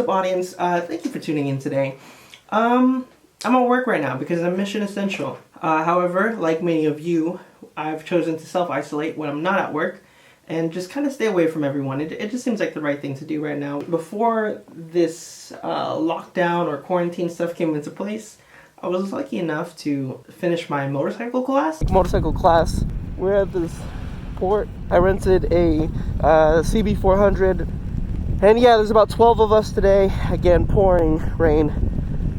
up, audience? Thank you for tuning in today. I'm at work right now because I'm mission essential. However, like many of you, I've chosen to self-isolate when I'm not at work and just kind of stay away from everyone. It just seems like the right thing to do right now. Before this lockdown or quarantine stuff came into place, I was lucky enough to finish my motorcycle class. We're at this port. I rented a CB400, and yeah, there's about 12 of us today. Again, pouring rain.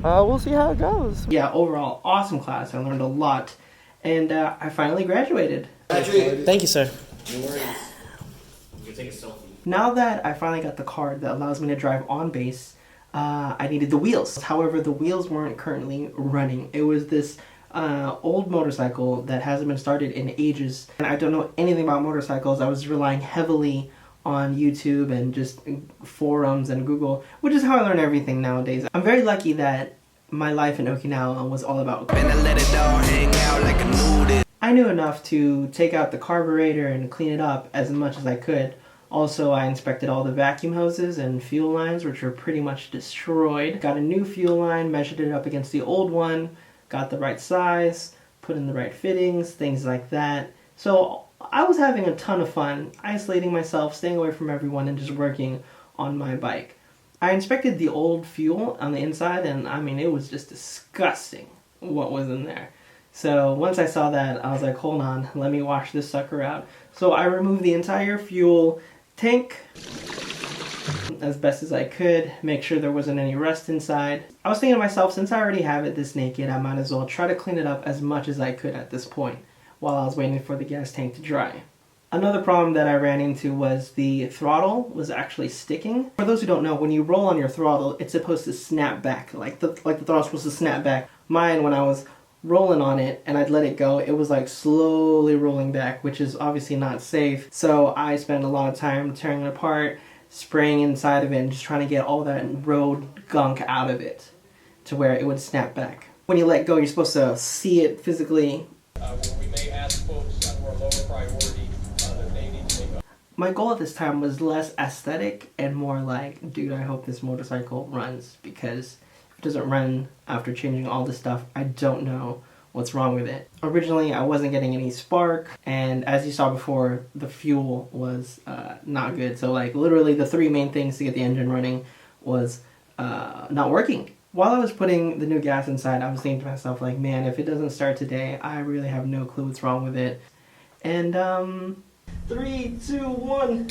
We'll see how it goes. Yeah, overall, awesome class. I learned a lot, and I finally graduated. Thank you, sir. No worries. You can take a selfie. Now that I finally got the card that allows me to drive on base, I needed the wheels. However, the wheels weren't currently running. It was this old motorcycle that hasn't been started in ages, and I don't know anything about motorcycles. I was relying heavily on YouTube and just forums and Google, which is how I learn everything nowadays. I'm very lucky that my life in Okinawa was all about I knew enough to take out the carburetor and clean it up as much as I could. Also, I inspected all the vacuum hoses and fuel lines, which were pretty much destroyed. Got a new fuel line, measured it up against the old one, got the right size, put in the right fittings, things like that. So I was having a ton of fun, isolating myself, staying away from everyone, and just working on my bike. I inspected the old fuel on the inside, and I mean, it was just disgusting what was in there. So once I saw that, I was like, hold on, let me wash this sucker out. So I removed the entire fuel tank as best as I could, make sure there wasn't any rust inside. I was thinking to myself, since I already have it this naked, I might as well try to clean it up as much as I could at this point while I was waiting for the gas tank to dry. Another problem that I ran into was the throttle was actually sticking. For those who don't know, when you roll on your throttle, it's supposed to snap back, like the throttle's supposed to snap back. Mine, when I was rolling on it and I'd let it go, it was like slowly rolling back, which is obviously not safe. So I spent a lot of time tearing it apart, spraying inside of it, and just trying to get all that road gunk out of it to where it would snap back. When you let go, you're supposed to see it physically. We may ask folks that were lower priority that they need to make up. My goal at this time was less aesthetic and more like, dude, I hope this motorcycle runs, because if it doesn't run after changing all this stuff, I don't know what's wrong with it. Originally, I wasn't getting any spark, and as you saw before, the fuel was not good. So like literally the three main things to get the engine running was not working. While I was putting the new gas inside, I was thinking to myself, like, man, if it doesn't start today, I really have no clue what's wrong with it. And 3, 2, 1.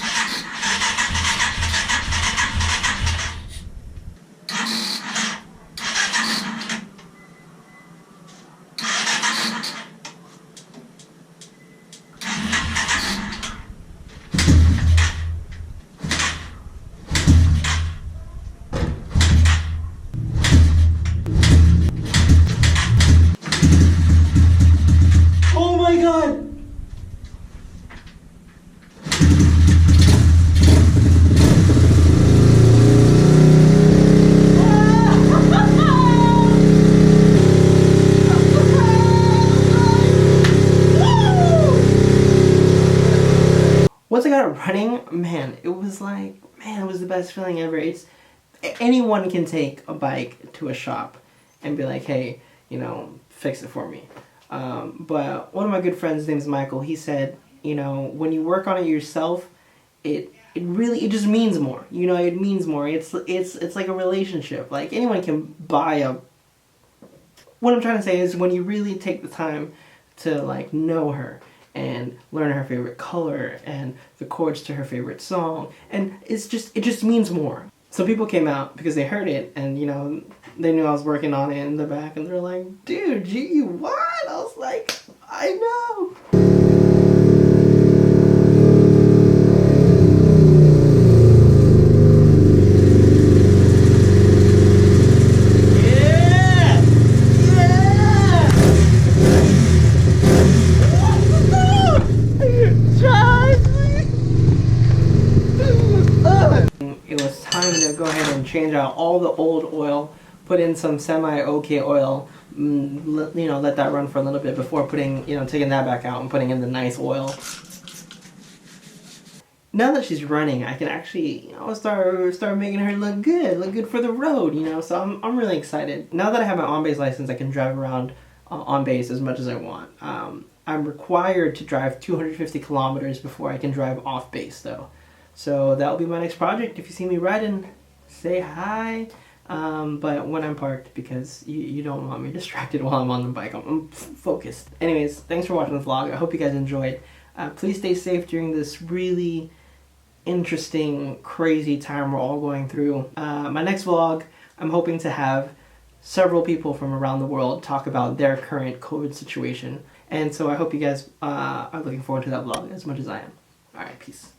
Once I got it running, man, it was the best feeling ever. Anyone can take a bike to a shop and be like, hey, you know, fix it for me. But one of my good friends, his name is Michael, he said, you know, when you work on it yourself, it just means more. You know, it means more. It's like a relationship. Like, anyone can buy a... What I'm trying to say is, when you really take the time to, like, know her and learn her favorite color and the chords to her favorite song, and it just means more. Some people came out because they heard it, and you know, they knew I was working on it in the back, and they're like, dude, gee, what? I was like, I know. It was time to go ahead and change out all the old oil, put in some semi-okay oil, you know, let that run for a little bit before putting, you know, taking that back out and putting in the nice oil. now that she's running, I can actually, you know, start making her look good for the road, you know. So I'm really excited. Now that I have my on-base license, I can drive around on base as much as I want. I'm required to drive 250 kilometers before I can drive off base, though. So that'll be my next project. If you see me riding, say hi. But when I'm parked, because you don't want me distracted while I'm on the bike. I'm focused. Anyways, thanks for watching the vlog. I hope you guys enjoyed. Please stay safe during this really interesting, crazy time we're all going through. My next vlog, I'm hoping to have several people from around the world talk about their current COVID situation. And so I hope you guys are looking forward to that vlog as much as I am. Alright, peace.